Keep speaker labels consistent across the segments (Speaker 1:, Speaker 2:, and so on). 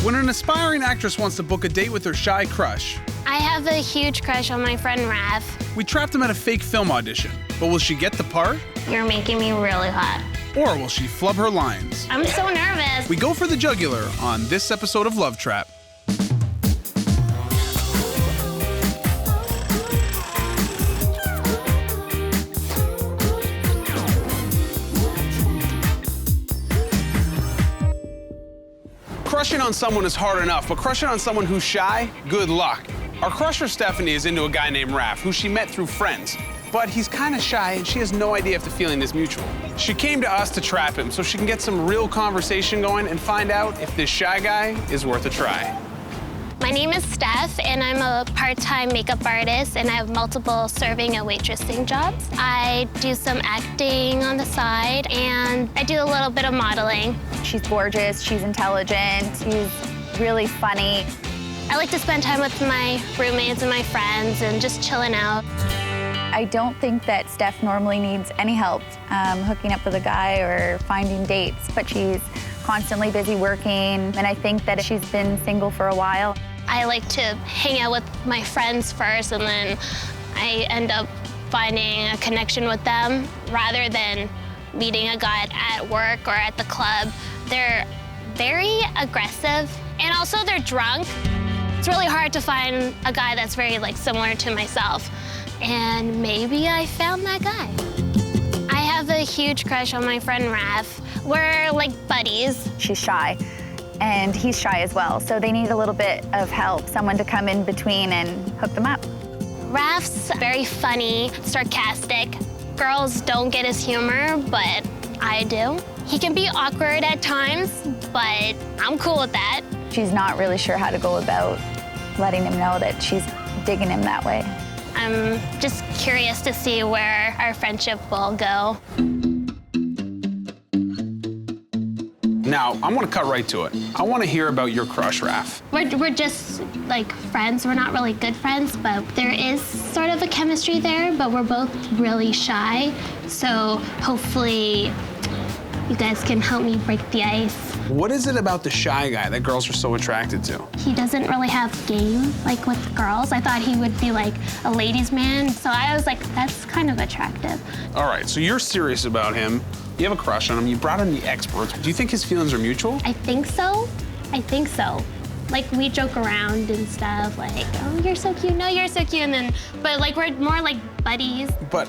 Speaker 1: When an aspiring actress wants to book a date with her shy crush,
Speaker 2: I have a huge crush on my friend Raph.
Speaker 1: we trapped him at a fake film audition. But will she get the part?
Speaker 2: You're making me really hot.
Speaker 1: Or will she flub her lines?
Speaker 2: I'm so nervous.
Speaker 1: We go for the jugular on this episode of Love Trap. Crushing on someone is hard enough, but crushing on someone who's shy, good luck. Our crusher Stephanie is into a guy named Raph, who she met through friends. But he's kind of shy and she has no idea if the feeling is mutual. She came to us to trap him so she can get some real conversation going and find out if this shy guy is worth a try.
Speaker 2: My name is Steph, and I'm a part-time makeup artist, and I have multiple serving and waitressing jobs. I do some acting on the side, and I do a little bit of modeling.
Speaker 3: She's gorgeous, she's intelligent, she's really funny.
Speaker 2: I like to spend time with my roommates and my friends and just chilling out.
Speaker 3: I don't think that Steph normally needs any help hooking up with a guy or finding dates, but she's constantly busy working, and I think that she's been single for a while.
Speaker 2: I like to hang out with my friends first, and then I end up finding a connection with them rather than meeting a guy at work or at the club. They're very aggressive, and also they're drunk. It's really hard to find a guy that's very similar to myself, and maybe I found that guy. I have a huge crush on my friend Raph. We're like buddies.
Speaker 3: She's shy, and he's shy as well, so they need a little bit of help, someone to come in between and hook them up.
Speaker 2: Raph's very funny, sarcastic. Girls don't get his humor, but I do. He can be awkward at times, but I'm cool with that.
Speaker 3: She's not really sure how to go about letting him know that she's digging him that way.
Speaker 2: I'm just curious to see where our friendship will go.
Speaker 1: Now, I want to cut right to it. I want to hear about your crush, Raph.
Speaker 2: We're just friends. We're not really good friends, but there is sort of a chemistry there, but we're both really shy. So hopefully you guys can help me break the ice.
Speaker 1: What is it about the shy guy that girls are so attracted to?
Speaker 2: He doesn't really have game with girls. I thought he would be a ladies' man, so I was that's kind of attractive.
Speaker 1: All right, so you're serious about him. You have a crush on him. You brought in the experts. Do you think his feelings are mutual?
Speaker 2: I think so. I think so. We joke around and stuff, oh, you're so cute, no, you're so cute, and then, but we're more like buddies.
Speaker 1: But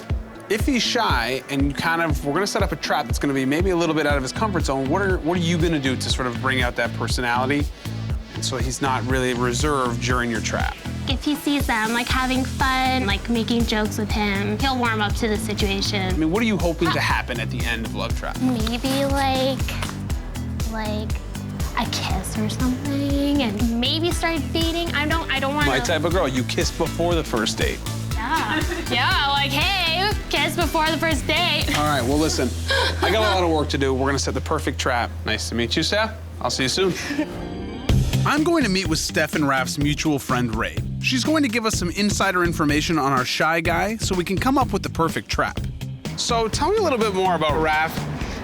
Speaker 1: if he's shy and we're gonna set up a trap that's gonna be maybe a little bit out of his comfort zone, what are you gonna do to sort of bring out that personality so he's not really reserved during your trap?
Speaker 2: If he sees them having fun, making jokes with him, he'll warm up to the situation.
Speaker 1: I mean, what are you hoping to happen at the end of Love Trap?
Speaker 2: Maybe a kiss or something, and maybe start dating. I don't want to.
Speaker 1: My type of girl, you kiss before the first date.
Speaker 2: Yeah, hey, kiss before the first date.
Speaker 1: All right, well, listen, I got a lot of work to do. We're gonna set the perfect trap. Nice to meet you, Steph. I'll see you soon. I'm going to meet with Steph and Raph's mutual friend, Ray. She's going to give us some insider information on our shy guy so we can come up with the perfect trap. So tell me a little bit more about Raph.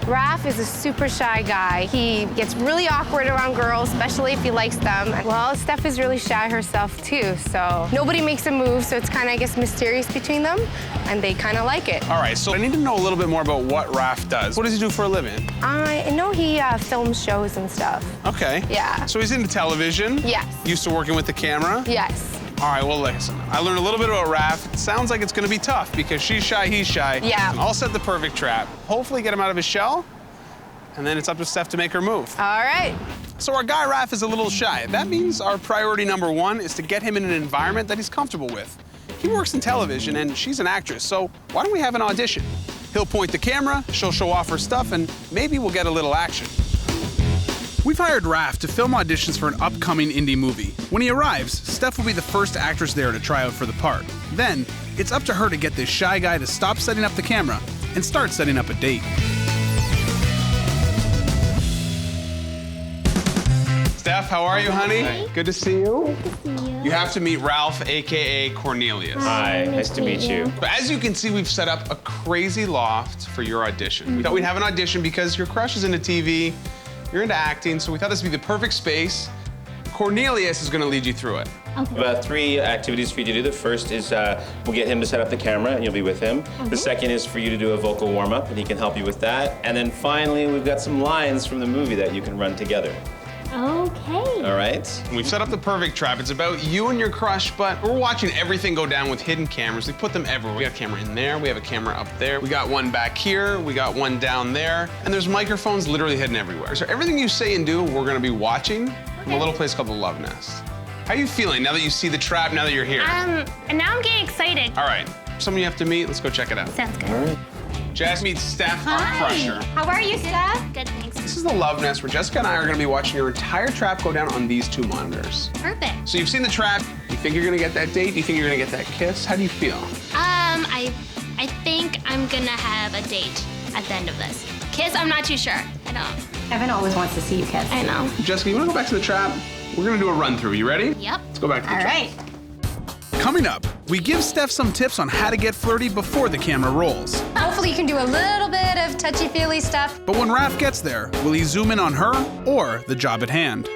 Speaker 4: Raph is a super shy guy. He gets really awkward around girls, especially if he likes them. Well, Steph is really shy herself too, so nobody makes a move, so it's kind of, I guess, mysterious between them, and they kind of like it.
Speaker 1: All right, so I need to know a little bit more about what Raph does. What does he do for a living?
Speaker 4: I know he films shows and stuff.
Speaker 1: Okay.
Speaker 4: Yeah.
Speaker 1: So he's into television?
Speaker 4: Yes.
Speaker 1: Used to working with the camera?
Speaker 4: Yes.
Speaker 1: All right, well, listen, I learned a little bit about Raph. It sounds like it's gonna be tough because she's shy, he's shy.
Speaker 4: Yeah.
Speaker 1: I'll set the perfect trap. Hopefully get him out of his shell, and then it's up to Steph to make her move.
Speaker 4: All right.
Speaker 1: So our guy Raph is a little shy. That means our priority number one is to get him in an environment that he's comfortable with. He works in television and she's an actress, so why don't we have an audition? He'll point the camera, she'll show off her stuff, and maybe we'll get a little action. We've hired Raph to film auditions for an upcoming indie movie. When he arrives, Steph will be the first actress there to try out for the part. Then, it's up to her to get this shy guy to stop setting up the camera and start setting up a date. Steph, how are you, honey?
Speaker 5: Hi.
Speaker 1: Good to see you.
Speaker 2: Good to see you.
Speaker 1: You have to meet Ralph, AKA Cornelius.
Speaker 5: Hi, nice to meet you.
Speaker 1: But as you can see, we've set up a crazy loft for your audition. We thought we'd have an audition because your crush is into TV, you're into acting, so we thought this would be the perfect space Cornelius is gonna lead you through it.
Speaker 5: We have 3 activities for you to do. The first is we'll get him to set up the camera and you'll be with him. The second is for you to do a vocal warm-up and he can help you with that. And then finally, we've got some lines from the movie that you can run together.
Speaker 2: Okay.
Speaker 5: All right?
Speaker 1: We've set up the perfect trap. It's about you and your crush, but we're watching everything go down with hidden cameras. We put them everywhere. We got a camera in there, we have a camera up there, we got one back here, we got one down there, and there's microphones literally hidden everywhere. So everything you say and do, we're gonna be watching from a little place called the Love Nest. How are you feeling now that you see the trap, now that you're here?
Speaker 2: And now I'm getting excited.
Speaker 1: All right, someone you have to meet, let's go check it out.
Speaker 2: Sounds good.
Speaker 1: Jess meets Steph, our crusher.
Speaker 6: How are you, Steph?
Speaker 2: Good, thanks.
Speaker 1: This is the Love Nest where Jessica and I are gonna be watching your entire trap go down on these 2 monitors.
Speaker 2: Perfect.
Speaker 1: So you've seen the trap, you think you're gonna get that date? Do you think you're gonna get that kiss? How do you feel?
Speaker 2: I think I'm gonna have a date at the end of this. Kiss, I'm not too sure. I don't.
Speaker 6: Evan always wants to see you kiss.
Speaker 2: I know.
Speaker 1: Jessica, you wanna go back to the trap? We're gonna do a run through, you ready?
Speaker 2: Yep.
Speaker 1: Let's go back to the
Speaker 6: All
Speaker 1: trap.
Speaker 6: right.
Speaker 1: Coming up, we give Steph some tips on how to get flirty before the camera rolls.
Speaker 6: Hopefully you can do a little bit of touchy-feely stuff.
Speaker 1: But when Raph gets there, will he zoom in on her or the job at hand?